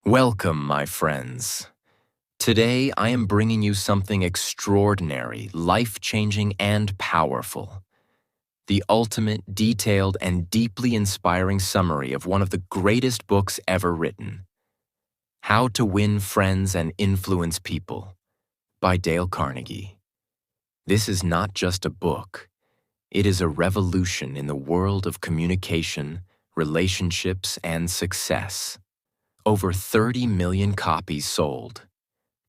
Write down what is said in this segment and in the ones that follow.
Welcome, my friends. Today, I am bringing you something extraordinary, life-changing, and powerful. The ultimate, detailed, and deeply inspiring summary of one of the greatest books ever written. How to Win Friends and Influence People by Dale Carnegie. This is not just a book. It is a revolution in the world of communication, relationships, and success. Over 30 million copies sold,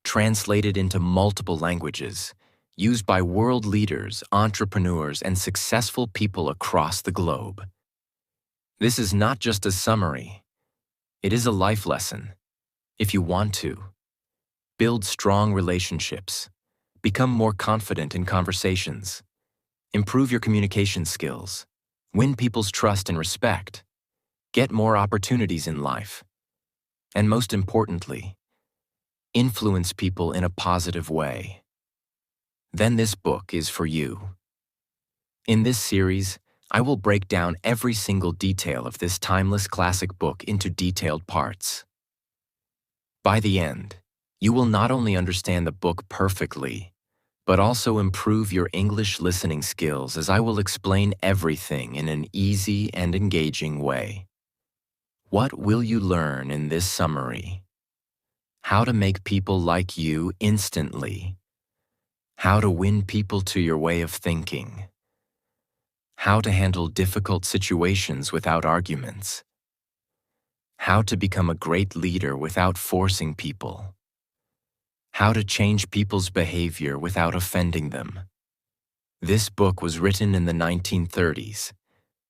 translated into multiple languages, used by world leaders, entrepreneurs, and successful people across the globe. This is not just a summary. It is a life lesson. If you want to, build strong relationships, become more confident in conversations, improve your communication skills, win people's trust and respect, get more opportunities in life, and most importantly, influence people in a positive way, then this book is for you. In this series, I will break down every single detail of this timeless classic book into detailed parts. By the end, you will not only understand the book perfectly, but also improve your English listening skills as I will explain everything in an easy and engaging way. What will you learn in this summary? How to make people like you instantly. How to win people to your way of thinking. How to handle difficult situations without arguments. How to become a great leader without forcing people. How to change people's behavior without offending them. This book was written in the 1930s.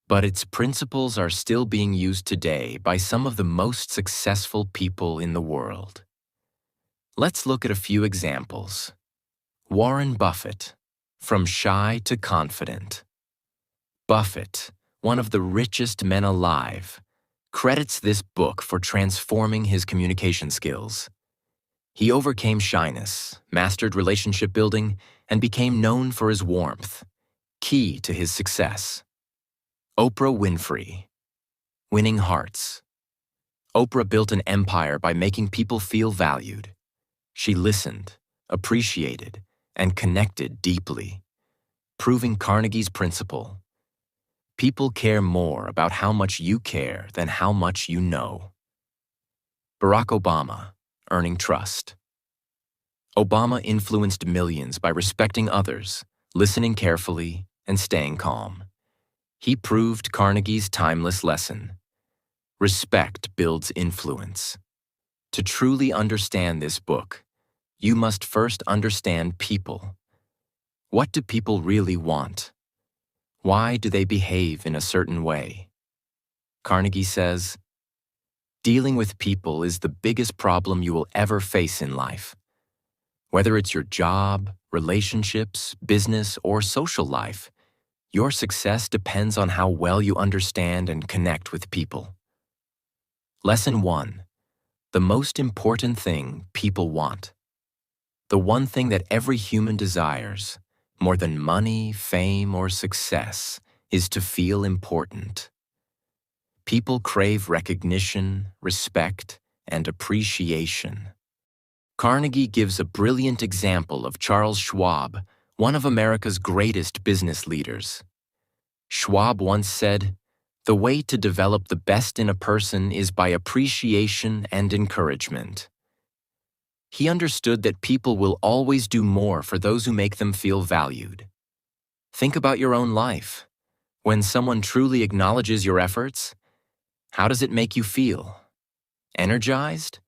But its principles are still being used today by some of the most successful people in the world. Let's look at a few examples. Warren Buffett, From Shy to Confident. Buffett, one of the richest men alive, credits this book for transforming his communication skills. He overcame shyness, mastered relationship building, and became known for his warmth, key to his success. Oprah Winfrey, Winning Hearts. Oprah built an empire by making people feel valued. She listened, appreciated, and connected deeply, proving Carnegie's principle. People care more about how much you care than how much you know. Barack Obama, Earning Trust. Obama influenced millions by respecting others, listening carefully, and staying calm. He proved Carnegie's timeless lesson. Respect builds influence. To truly understand this book, you must first understand people. What do people really want? Why do they behave in a certain way? Carnegie says, dealing with people is the biggest problem you will ever face in life. Whether it's your job, relationships, business, or social life, your success depends on how well you understand and connect with people. Lesson 1. The most important thing people want. The one thing that every human desires, more than money, fame, or success, is to feel important. People crave recognition, respect, and appreciation. Carnegie gives a brilliant example of Charles Schwab, one of America's greatest business leaders. Schwab once said, "The way to develop the best in a person is by appreciation and encouragement." He understood that people will always do more for those who make them feel valued. Think about your own life. When someone truly acknowledges your efforts, how does it make you feel? Energized?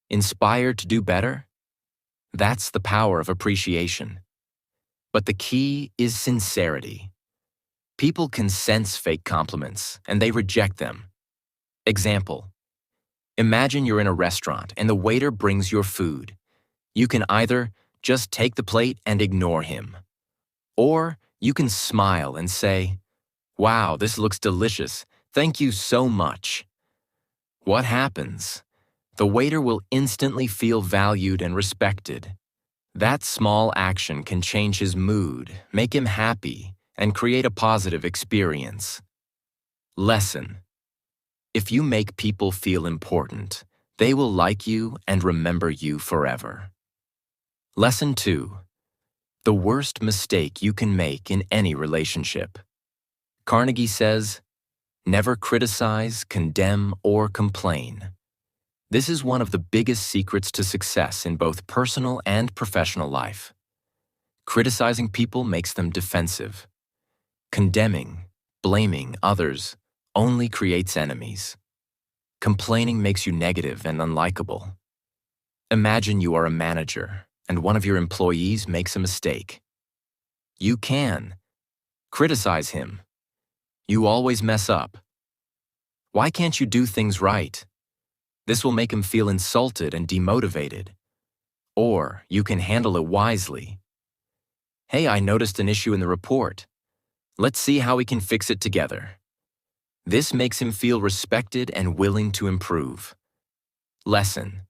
Inspired to do better? That's the power of appreciation. But the key is sincerity. People can sense fake compliments, and they reject them. Example: imagine you're in a restaurant and the waiter brings your food. You can either just take the plate and ignore him, or you can smile and say, "Wow, this looks delicious. Thank you so much." What happens? The waiter will instantly feel valued and respected. That small action can change his mood, make him happy, and create a positive experience. Lesson: if you make people feel important, They will like you and remember you forever. Lesson 2. The worst mistake you can make in any relationship. Carnegie says, never criticize, condemn, or complain. This is one of the biggest secrets to success in both personal and professional life. Criticizing people makes them defensive. Condemning, blaming others only creates enemies. Complaining makes you negative and unlikable. Imagine you are a manager and one of your employees makes a mistake. You can criticize him. You always mess up. Why can't you do things right? This will make him feel insulted and demotivated. Or you can handle it wisely. Hey, I noticed an issue in the report. Let's see how we can fix it together. This makes him feel respected and willing to improve. Lesson.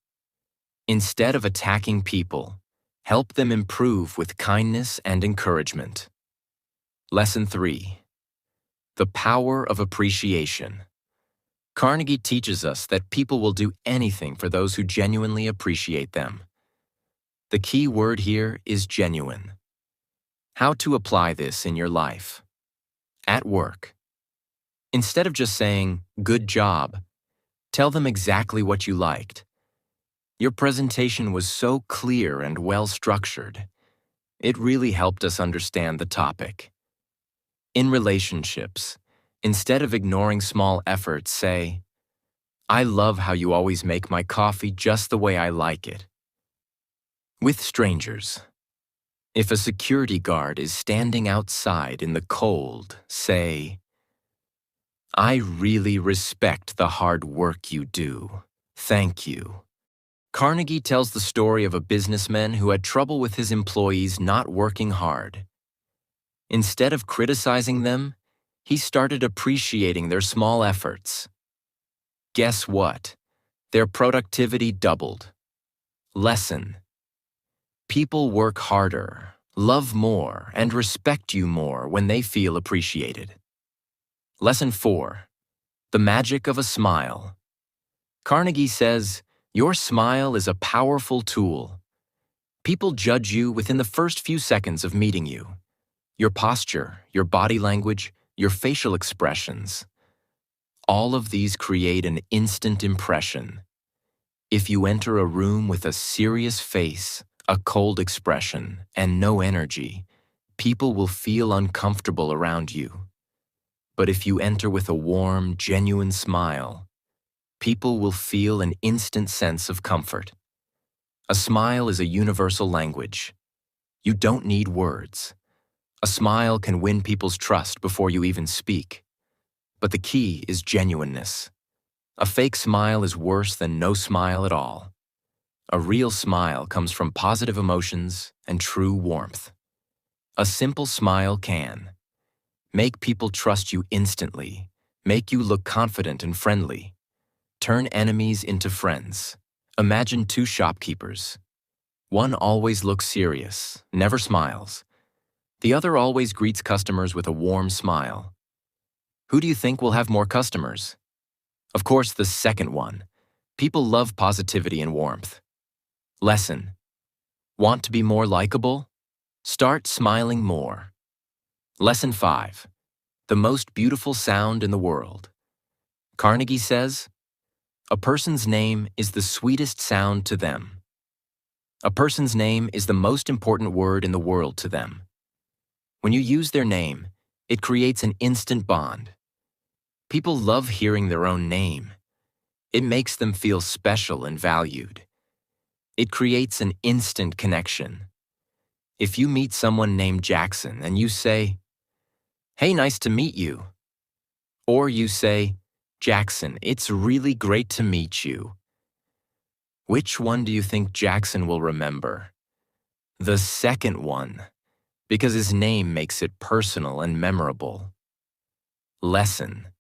Instead of attacking people, help them improve with kindness and encouragement. Lesson 3. The power of appreciation. Carnegie teaches us that people will do anything for those who genuinely appreciate them. The key word here is genuine. How to apply this in your life. At work. Instead of just saying, "Good job," tell them exactly what you liked. Your presentation was so clear and well-structured. It really helped us understand the topic. In relationships, instead of ignoring small efforts, say, "I love how you always make my coffee just the way I like it." With strangers, if a security guard is standing outside in the cold, say, "I really respect the hard work you do. Thank you." Carnegie tells the story of a businessman who had trouble with his employees not working hard. Instead of criticizing them, he started appreciating their small efforts. Guess what? Their productivity doubled. Lesson. People work harder, love more, and respect you more when they feel appreciated. Lesson 4. The magic of a smile. Carnegie says, your smile is a powerful tool. People judge you within the first few seconds of meeting you. Your posture, your body language, your facial expressions. All of these create an instant impression. If you enter a room with a serious face, a cold expression, and no energy, people will feel uncomfortable around you. But if you enter with a warm, genuine smile, people will feel an instant sense of comfort. A smile is a universal language. You don't need words. A smile can win people's trust before you even speak. But the key is genuineness. A fake smile is worse than no smile at all. A real smile comes from positive emotions and true warmth. A simple smile can make people trust you instantly, make you look confident and friendly, turn enemies into friends. Imagine two shopkeepers. One always looks serious, never smiles. The other always greets customers with a warm smile. Who do you think will have more customers? Of course, the second one. People love positivity and warmth. Lesson. Want to be more likable? Start smiling more. Lesson 5. The most beautiful sound in the world. Carnegie says, a person's name is the sweetest sound to them. A person's name is the most important word in the world to them. When you use their name, it creates an instant bond. People love hearing their own name. It makes them feel special and valued. It creates an instant connection. If you meet someone named Jackson and you say, "Hey, nice to meet you," or you say, "Jackson, it's really great to meet you," which one do you think Jackson will remember? The second one, because his name makes it personal and memorable. Lesson.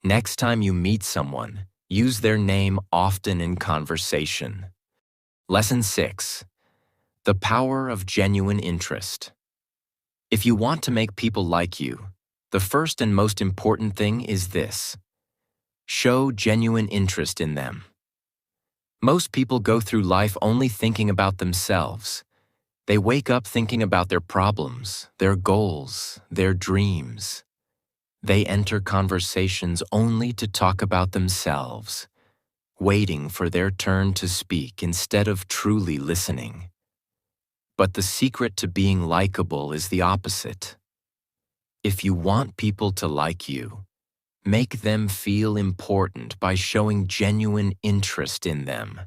Next time you meet someone, use their name often in conversation. Lesson 6. The power of genuine interest. If you want to make people like you, the first and most important thing is this. Show genuine interest in them. Most people go through life only thinking about themselves. They wake up thinking about their problems, their goals, their dreams. They enter conversations only to talk about themselves, waiting for their turn to speak instead of truly listening. But the secret to being likable is the opposite. If you want people to like you, make them feel important by showing genuine interest in them.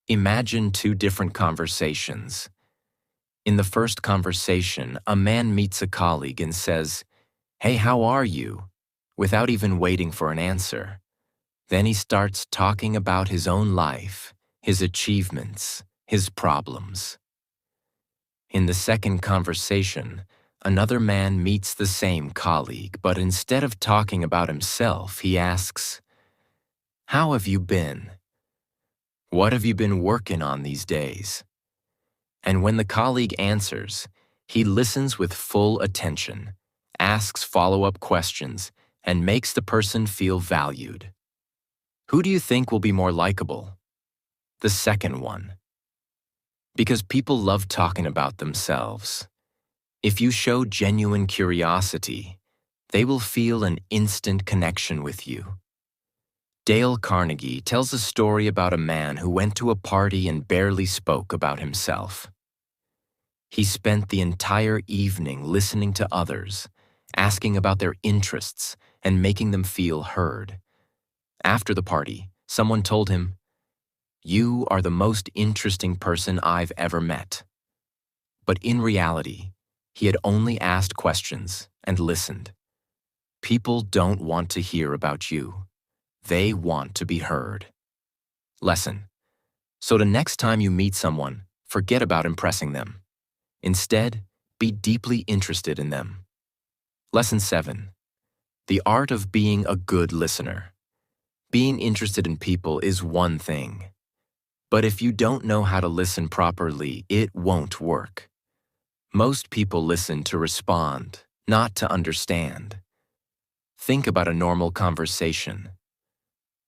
Imagine two different conversations. In the first conversation, a man meets a colleague and says, "Hey, how are you?" without even waiting for an answer. Then he starts talking about his own life, his achievements, his problems. In the second conversation, another man meets the same colleague, but instead of talking about himself, he asks, "How have you been? What have you been working on these days?" And when the colleague answers, he listens with full attention, asks follow-up questions, and makes the person feel valued. Who do you think will be more likable? The second one. Because people love talking about themselves. If you show genuine curiosity, they will feel an instant connection with you. Dale Carnegie tells a story about a man who went to a party and barely spoke about himself. He spent the entire evening listening to others, asking about their interests, and making them feel heard. After the party, someone told him, "You are the most interesting person I've ever met." But in reality, he had only asked questions and listened. People don't want to hear about you. They want to be heard. Lesson. So the next time you meet someone, forget about impressing them. Instead, be deeply interested in them. Lesson 7. The art of being a good listener. Being interested in people is one thing. But if you don't know how to listen properly, it won't work. Most people listen to respond, not to understand. Think about a normal conversation.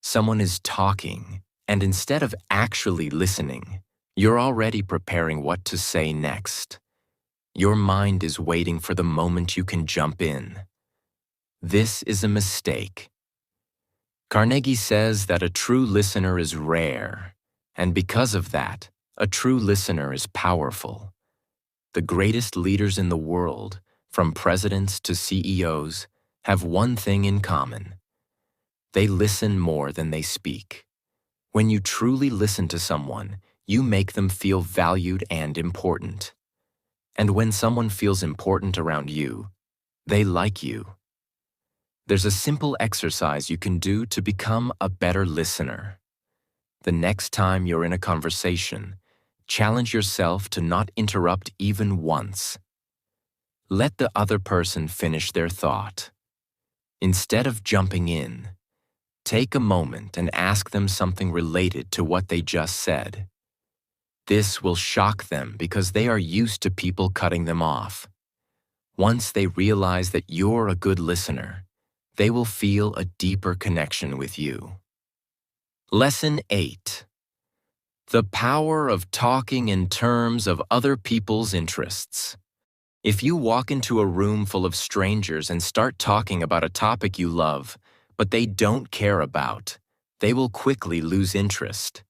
Someone is talking, and instead of actually listening, you're already preparing what to say next. Your mind is waiting for the moment you can jump in. This is a mistake. Carnegie says that a true listener is rare, and because of that, a true listener is powerful. The greatest leaders in the world, from presidents to CEOs, have one thing in common. They listen more than they speak. When you truly listen to someone, you make them feel valued and important. And when someone feels important around you, they like you. There's a simple exercise you can do to become a better listener. The next time you're in a conversation, challenge yourself to not interrupt even once. Let the other person finish their thought. Instead of jumping in, take a moment and ask them something related to what they just said. This will shock them because they are used to people cutting them off. Once they realize that you're a good listener, they will feel a deeper connection with you. Lesson 8. The power of talking in terms of other people's interests. If you walk into a room full of strangers and start talking about a topic you love, but they don't care about, they will quickly lose interest.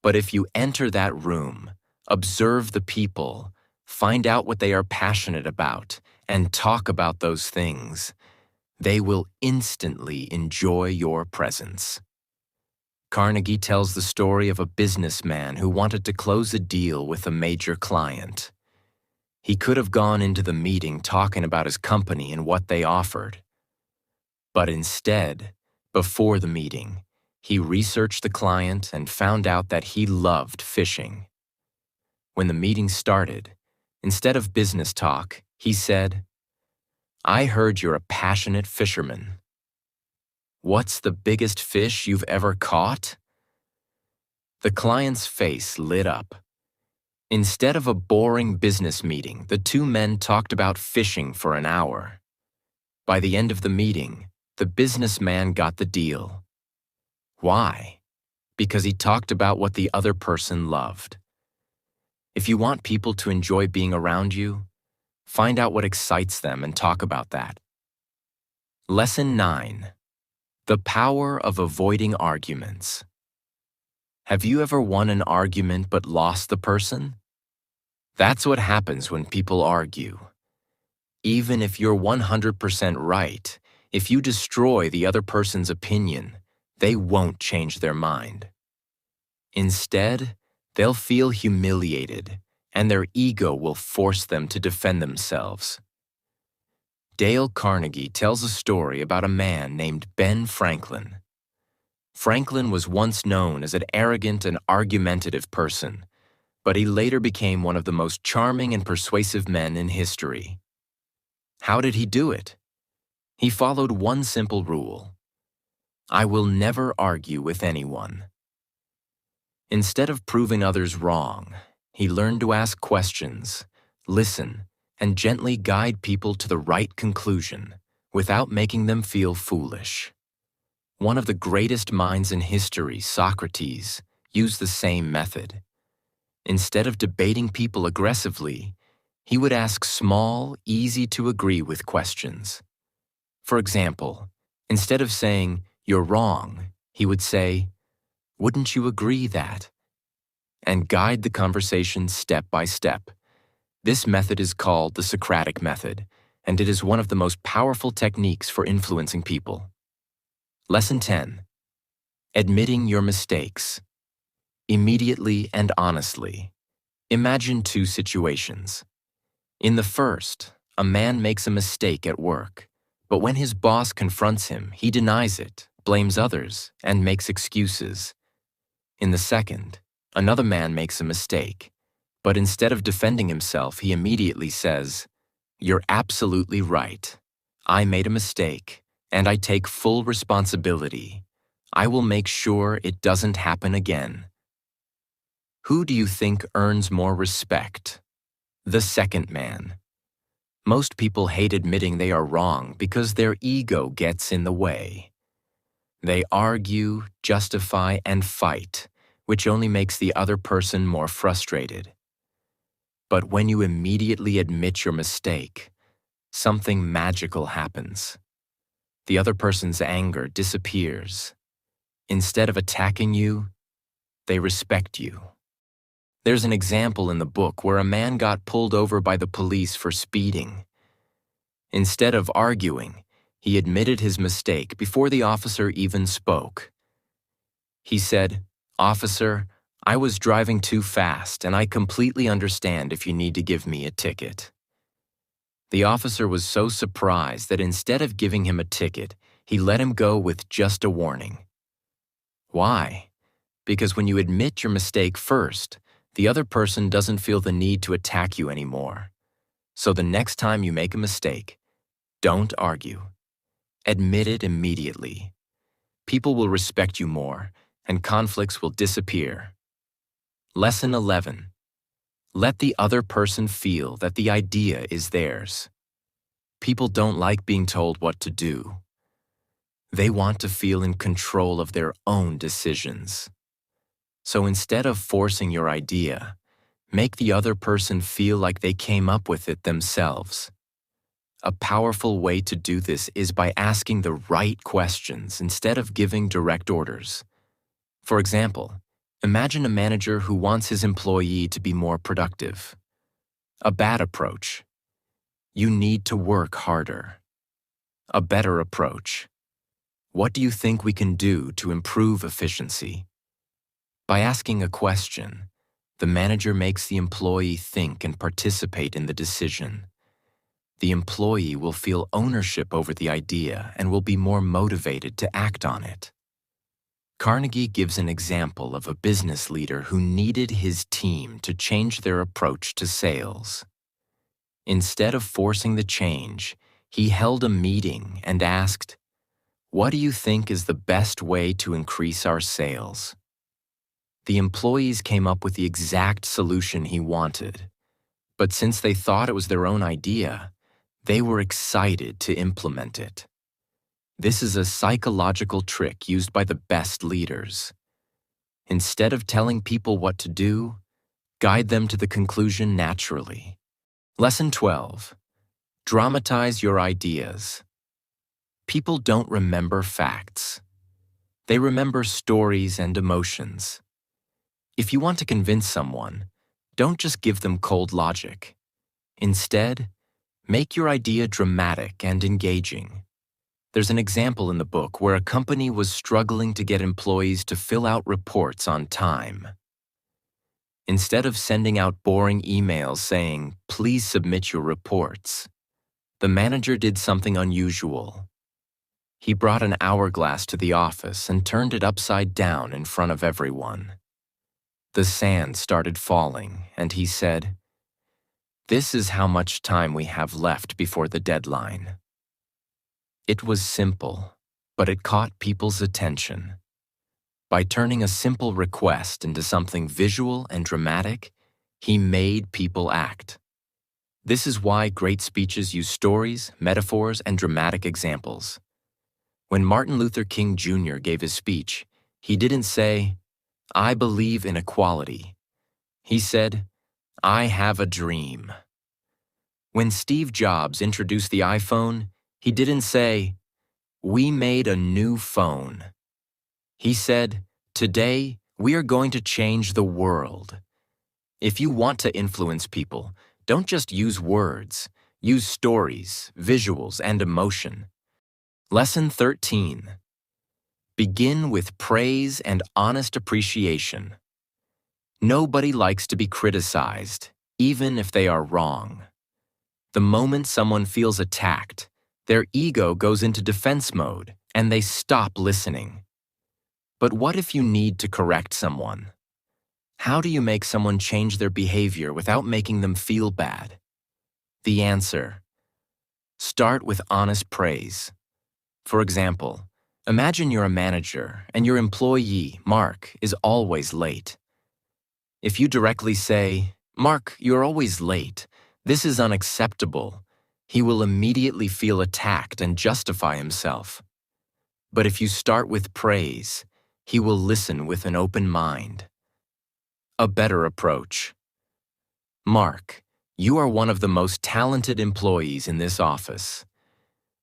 But if you enter that room, observe the people, find out what they are passionate about, and talk about those things, they will instantly enjoy your presence. Carnegie tells the story of a businessman who wanted to close a deal with a major client. He could have gone into the meeting talking about his company and what they offered. But instead, before the meeting, he researched the client and found out that he loved fishing. When the meeting started, instead of business talk, he said, "I heard you're a passionate fisherman. What's the biggest fish you've ever caught?" The client's face lit up. Instead of a boring business meeting, the two men talked about fishing for an hour. By the end of the meeting, the businessman got the deal. Why? because he talked about what the other person loved. If you want people to enjoy being around you, find out what excites them and talk about that. Lesson 9. The power of avoiding arguments. Have you ever won an argument but lost the person? That's what happens when people argue. Even if you're 100% right, if you destroy the other person's opinion, they won't change their mind. Instead, they'll feel humiliated, and their ego will force them to defend themselves. Dale Carnegie tells a story about a man named Ben Franklin. Franklin was once known as an arrogant and argumentative person, but he later became one of the most charming and persuasive men in history. How did he do it? He followed one simple rule: I will never argue with anyone. Instead of proving others wrong, he learned to ask questions, listen, and gently guide people to the right conclusion without making them feel foolish. One of the greatest minds in history, Socrates, used the same method. Instead of debating people aggressively, he would ask small, easy-to-agree with questions. For example, instead of saying, "You're wrong," he would say, "Wouldn't you agree that?" and guide the conversation step by step. This method is called the Socratic method, and it is one of the most powerful techniques for influencing people. Lesson 10. Admitting your mistakes. Immediately and honestly. Imagine two situations. In the first, a man makes a mistake at work, but when his boss confronts him, he denies it, blames others, and makes excuses. In the second, another man makes a mistake, but instead of defending himself, he immediately says, "You're absolutely right. I made a mistake, and I take full responsibility. I will make sure it doesn't happen again." Who do you think earns more respect? The second man. Most people hate admitting they are wrong because their ego gets in the way. They argue, justify, and fight, which only makes the other person more frustrated. But when you immediately admit your mistake, something magical happens. The other person's anger disappears. Instead of attacking you, they respect you. There's an example in the book where a man got pulled over by the police for speeding. Instead of arguing, he admitted his mistake before the officer even spoke. He said, "Officer, I was driving too fast, and I completely understand if you need to give me a ticket." The officer was so surprised that instead of giving him a ticket, he let him go with just a warning. Why? Because when you admit your mistake first, the other person doesn't feel the need to attack you anymore. So the next time you make a mistake, don't argue. Admit it immediately. People will respect you more, and conflicts will disappear. Lesson 11. Let the other person feel that the idea is theirs. People don't like being told what to do. They want to feel in control of their own decisions. So instead of forcing your idea, make the other person feel like they came up with it themselves. A powerful way to do this is by asking the right questions instead of giving direct orders. For example, imagine a manager who wants his employee to be more productive. A bad approach: you need to work harder. A better approach: what do you think we can do to improve efficiency? By asking a question, the manager makes the employee think and participate in the decision. The employee will feel ownership over the idea and will be more motivated to act on it. Carnegie gives an example of a business leader who needed his team to change their approach to sales. Instead of forcing the change, he held a meeting and asked, "What do you think is the best way to increase our sales?" The employees came up with the exact solution he wanted, but since they thought it was their own idea, they were excited to implement it. This is a psychological trick used by the best leaders. Instead of telling people what to do, guide them to the conclusion naturally. Lesson 12. Dramatize your ideas. People don't remember facts. They remember stories and emotions. If you want to convince someone, don't just give them cold logic. Instead, make your idea dramatic and engaging. There's an example in the book where a company was struggling to get employees to fill out reports on time. Instead of sending out boring emails saying, "Please submit your reports," the manager did something unusual. He brought an hourglass to the office and turned it upside down in front of everyone. The sand started falling, and he said, "This is how much time we have left before the deadline." It was simple, but it caught people's attention. By turning a simple request into something visual and dramatic, he made people act. This is why great speeches use stories, metaphors, and dramatic examples. When Martin Luther King Jr. gave his speech, he didn't say, "I believe in equality." He said, "I have a dream." When Steve Jobs introduced the iPhone, he didn't say, "We made a new phone." He said, "Today, we are going to change the world." If you want to influence people, don't just use words. Use stories, visuals, and emotion. Lesson 13. Begin with praise and honest appreciation. Nobody likes to be criticized, even if they are wrong. The moment someone feels attacked, their ego goes into defense mode, and they stop listening. But what if you need to correct someone? How do you make someone change their behavior without making them feel bad? The answer: start with honest praise. For example, imagine you're a manager and your employee, Mark, is always late. If you directly say, "Mark, you're always late. This is unacceptable," he will immediately feel attacked and justify himself. But if you start with praise, he will listen with an open mind. A better approach. "Mark, you are one of the most talented employees in this office.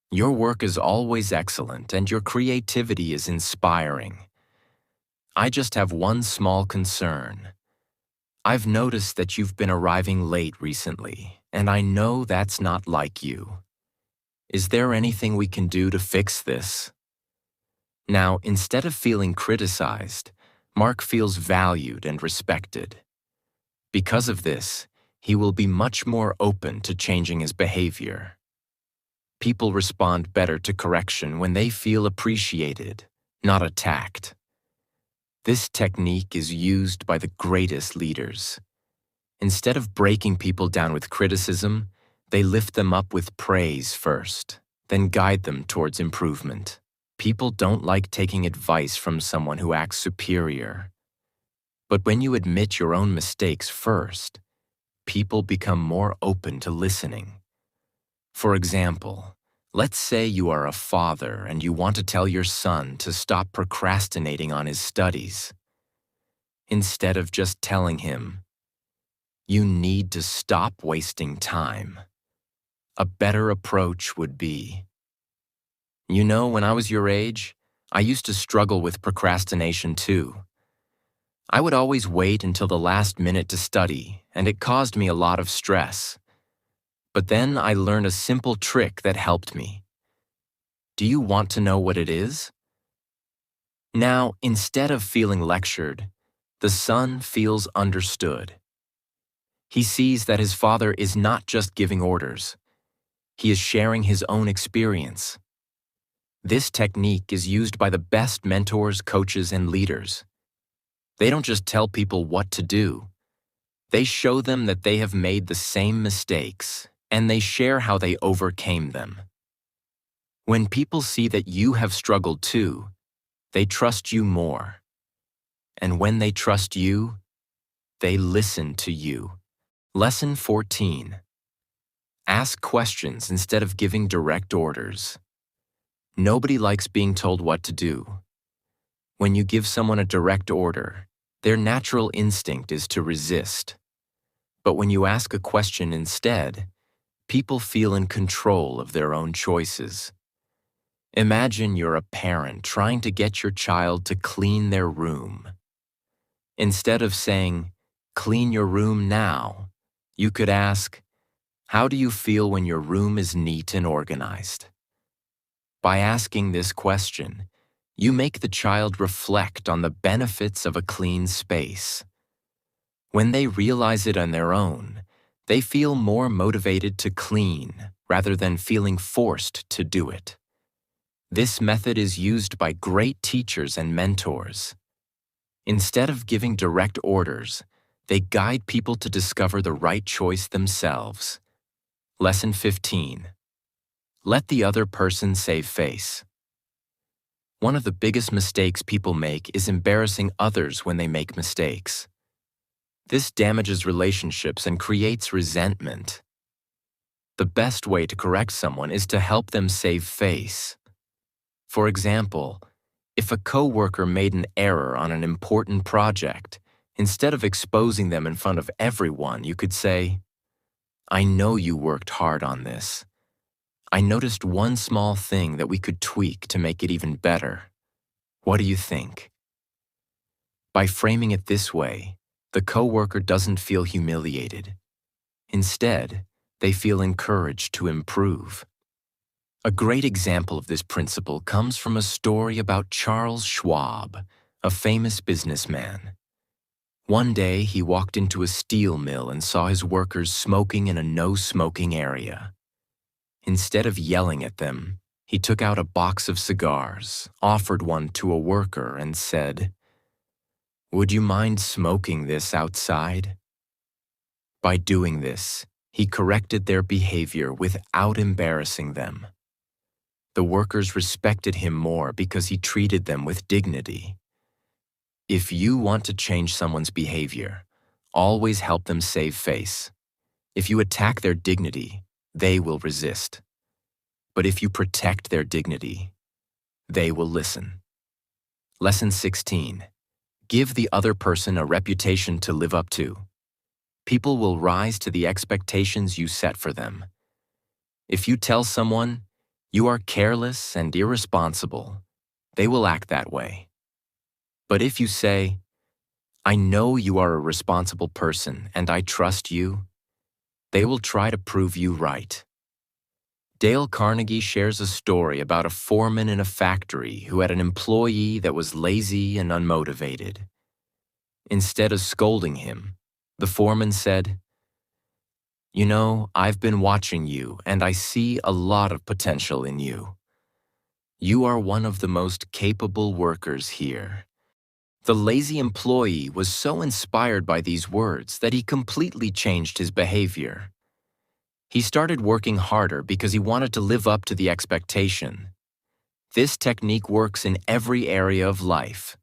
Your work is always excellent and your creativity is inspiring. I just have one small concern. I've noticed that you've been arriving late recently, and I know that's not like you. Is there anything we can do to fix this?" Now, instead of feeling criticized, Mark feels valued and respected. Because of this, he will be much more open to changing his behavior. People respond better to correction when they feel appreciated, not attacked. This technique is used by the greatest leaders. Instead of breaking people down with criticism, they lift them up with praise first, then guide them towards improvement. People don't like taking advice from someone who acts superior. But when you admit your own mistakes first, people become more open to listening. For example, let's say you are a father and you want to tell your son to stop procrastinating on his studies. Instead of just telling him, "You need to stop wasting time," a better approach would be, "You know, when I was your age, I used to struggle with procrastination too. I would always wait until the last minute to study, and it caused me a lot of stress. But then I learned a simple trick that helped me. Do you want to know what it is?" Now, instead of feeling lectured, the son feels understood. He sees that his father is not just giving orders. He is sharing his own experience. This technique is used by the best mentors, coaches, and leaders. They don't just tell people what to do. They show them that they have made the same mistakes, and they share how they overcame them. When people see that you have struggled too, they trust you more. And when they trust you, they listen to you. Lesson 14. Ask questions instead of giving direct orders. Nobody likes being told what to do. When you give someone a direct order, Their natural instinct is to resist. But when you ask a question instead, people feel in control of their own choices. Imagine you're a parent trying to get your child to clean their room. Instead of saying, "Clean your room now," you could ask, "How do you feel when your room is neat and organized?" By asking this question, you make the child reflect on the benefits of a clean space. When they realize it on their own, they feel more motivated to clean rather than feeling forced to do it. This method is used by great teachers and mentors. Instead of giving direct orders, they guide people to discover the right choice themselves. Lesson 15. Let the other person save face. One of the biggest mistakes people make is embarrassing others when they make mistakes. This damages relationships and creates resentment. The best way to correct someone is to help them save face. For example, if a coworker made an error on an important project, instead of exposing them in front of everyone, you could say, "I know you worked hard on this. I noticed one small thing that we could tweak to make it even better. What do you think?" By framing it this way, the coworker doesn't feel humiliated. Instead, they feel encouraged to improve. A great example of this principle comes from a story about Charles Schwab, a famous businessman. One day, he walked into a steel mill and saw his workers smoking in a no-smoking area. Instead of yelling at them, he took out a box of cigars, offered one to a worker, and said, "Would you mind smoking this outside?" By doing this, he corrected their behavior without embarrassing them. The workers respected him more because he treated them with dignity. If you want to change someone's behavior, always help them save face. If you attack their dignity, they will resist. But if you protect their dignity, they will listen. Lesson 16. Give the other person a reputation to live up to. People will rise to the expectations you set for them. If you tell someone, "You are careless and irresponsible," they will act that way. But if you say, "I know you are a responsible person and I trust you," they will try to prove you right. Dale Carnegie shares a story about a foreman in a factory who had an employee that was lazy and unmotivated. Instead of scolding him, the foreman said, "You know, I've been watching you and I see a lot of potential in you. You are one of the most capable workers here." The lazy employee was so inspired by these words that he completely changed his behavior. He started working harder because he wanted to live up to the expectation. This technique works in every area of life.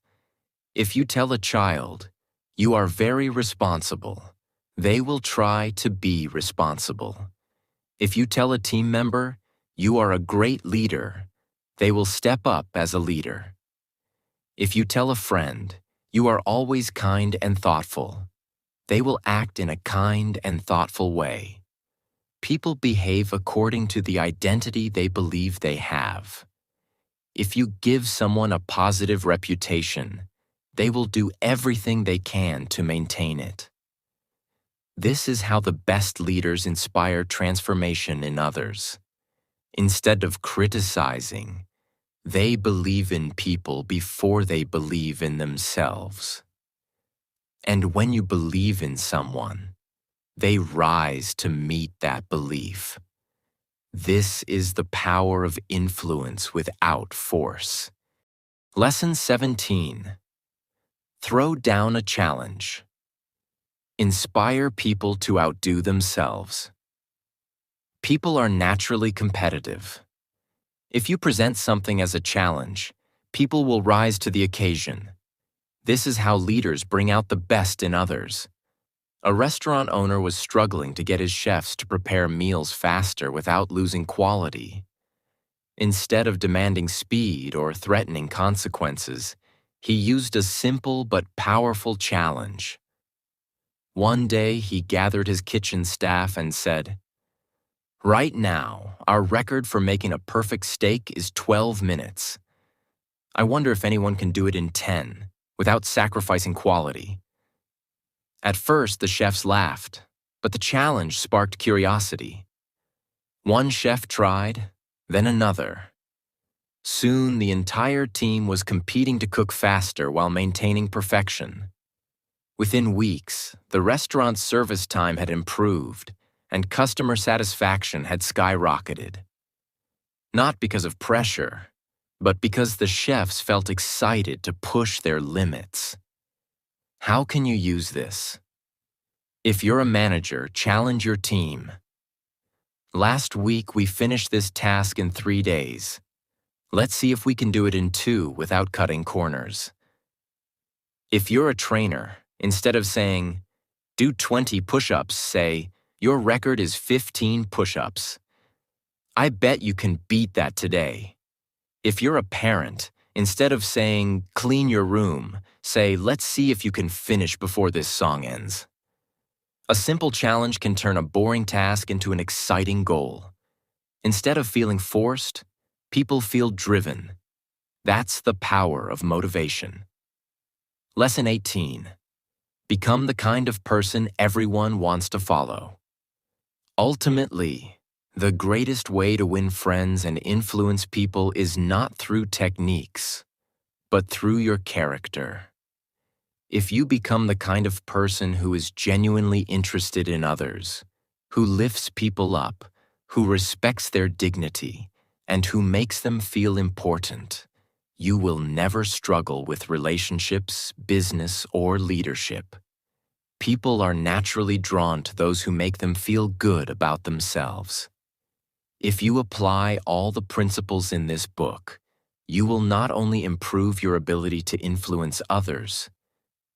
If you tell a child, "You are very responsible," they will try to be responsible. If you tell a team member, "You are a great leader," they will step up as a leader. If you tell a friend, "You are always kind and thoughtful," they will act in a kind and thoughtful way. People behave according to the identity they believe they have. If you give someone a positive reputation, they will do everything they can to maintain it. This is how the best leaders inspire transformation in others. Instead of criticizing, they believe in people before they believe in themselves. And when you believe in someone, they rise to meet that belief. This is the power of influence without force. Lesson 17. Throw down a challenge. Inspire people to outdo themselves. People are naturally competitive. If you present something as a challenge, people will rise to the occasion. This is how leaders bring out the best in others. A restaurant owner was struggling to get his chefs to prepare meals faster without losing quality. Instead of demanding speed or threatening consequences, He used a simple but powerful challenge. One day, he gathered his kitchen staff and said, "Right now, our record for making a perfect steak is 12 minutes. I wonder if anyone can do it in 10, without sacrificing quality." At first, the chefs laughed, but the challenge sparked curiosity. One chef tried, then another. Soon, the entire team was competing to cook faster while maintaining perfection. Within weeks, the restaurant's service time had improved, and customer satisfaction had skyrocketed. Not because of pressure, but because the chefs felt excited to push their limits. How can you use this? If you're a manager, challenge your team. Last week, we finished this task in 3 days. Let's see if we can do it in 2 without cutting corners. If you're a trainer, instead of saying, "Do 20 push-ups," say, "Your record is 15 push-ups. I bet you can beat that today." If you're a parent, instead of saying, "Clean your room," say, "Let's see if you can finish before this song ends." A simple challenge can turn a boring task into an exciting goal. Instead of feeling forced, people feel driven. That's the power of motivation. Lesson 18. Become the kind of person everyone wants to follow. Ultimately, the greatest way to win friends and influence people is not through techniques, but through your character. If you become the kind of person who is genuinely interested in others, who lifts people up, who respects their dignity, and who makes them feel important, you will never struggle with relationships, business, or leadership. People are naturally drawn to those who make them feel good about themselves. If you apply all the principles in this book, you will not only improve your ability to influence others,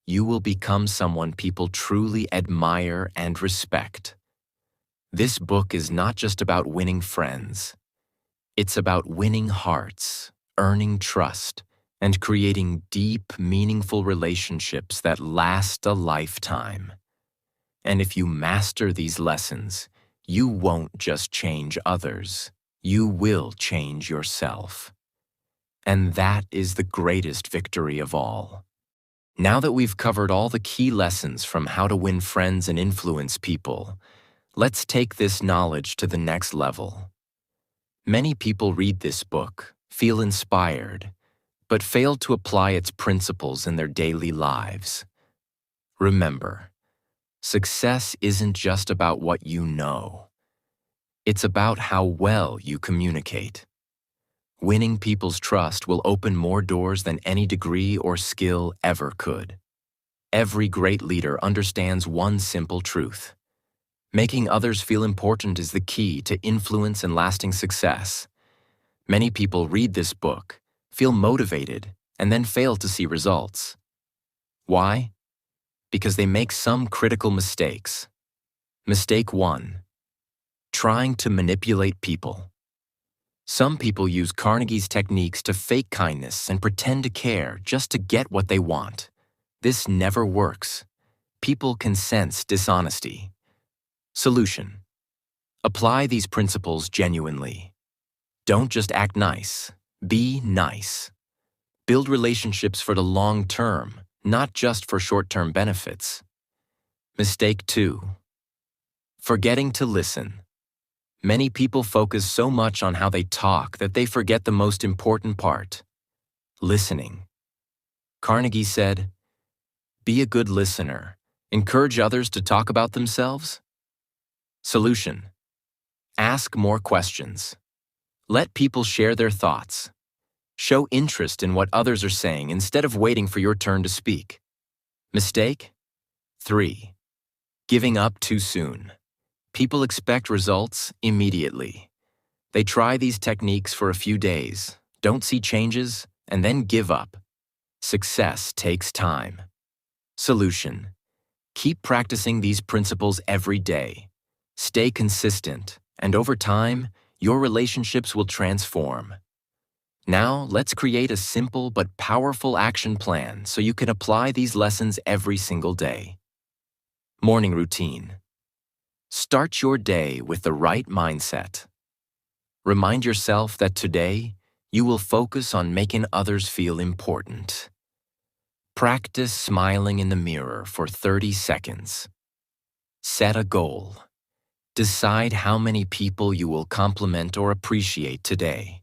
you will become someone people truly admire and respect. This book is not just about winning friends. It's about winning hearts, earning trust, and creating deep, meaningful relationships that last a lifetime. And if you master these lessons, you won't just change others, you will change yourself. And that is the greatest victory of all. Now that we've covered all the key lessons from how to win friends and influence people, let's take this knowledge to the next level. Many people read this book, feel inspired, but fail to apply its principles in their daily lives. Remember, success isn't just about what you know. It's about how well you communicate. Winning people's trust will open more doors than any degree or skill ever could. Every great leader understands one simple truth. Making others feel important is the key to influence and lasting success. Many people read this book, feel motivated, and then fail to see results. Why? Because they make some critical mistakes. Mistake 1. Trying to manipulate people. Some people use Carnegie's techniques to fake kindness and pretend to care just to get what they want. This never works. People can sense dishonesty. Solution. Apply these principles genuinely. Don't just act nice. Be nice. Build relationships for the long term, not just for short-term benefits. Mistake 2. Forgetting to listen. Many people focus so much on how they talk that they forget the most important part: listening. Carnegie said, "Be a good listener. Encourage others to talk about themselves." Solution. Ask more questions. Let people share their thoughts. Show interest in what others are saying instead of waiting for your turn to speak. Mistake 3. Giving up too soon. People expect results immediately. They try these techniques for a few days, don't see changes, and then give up. Success takes time. Solution. Keep practicing these principles every day. Stay consistent, and over time, your relationships will transform. Now, let's create a simple but powerful action plan so you can apply these lessons every single day. Morning routine. Start your day with the right mindset. Remind yourself that today, you will focus on making others feel important. Practice smiling in the mirror for 30 seconds. Set a goal. Decide how many people you will compliment or appreciate today.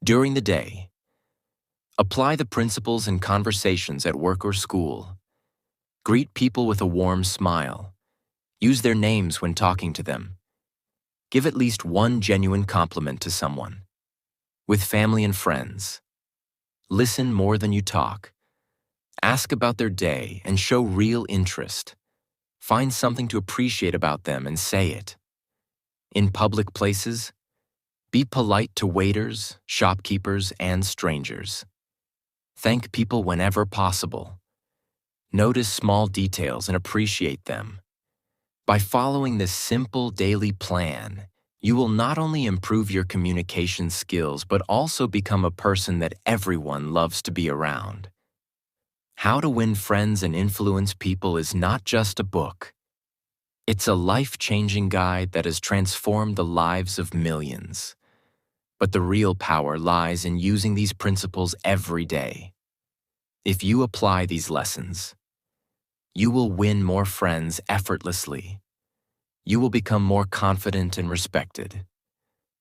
During the day, apply the principles in conversations at work or school. Greet people with a warm smile. Use their names when talking to them. Give at least one genuine compliment to someone. With family and friends, listen more than you talk. Ask about their day and show real interest. Find something to appreciate about them and say it. In public places, be polite to waiters, shopkeepers, and strangers. Thank people whenever possible. Notice small details and appreciate them. By following this simple daily plan, you will not only improve your communication skills but also become a person that everyone loves to be around. How to Win Friends and Influence People is not just a book. It's a life-changing guide that has transformed the lives of millions. But the real power lies in using these principles every day. If you apply these lessons, you will win more friends effortlessly. You will become more confident and respected.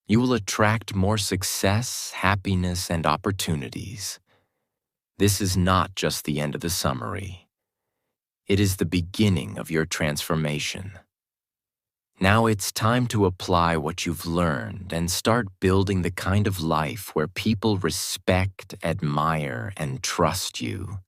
You will attract more success, happiness, and opportunities. This is not just the end of the summary. It is the beginning of your transformation. Now it's time to apply what you've learned and start building the kind of life where people respect, admire, and trust you.